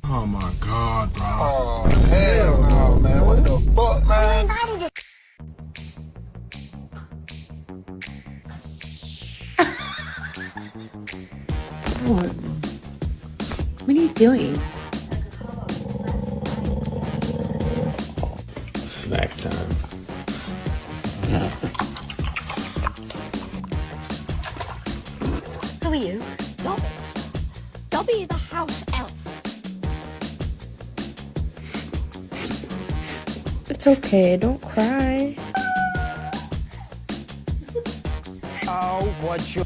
Oh my god, bro. Oh, hell no, man. What the fuck, man? What are you doing? Snack time. Who are you? Dobby. Dobby the house elf. It's okay, don't cry. Oh, what you...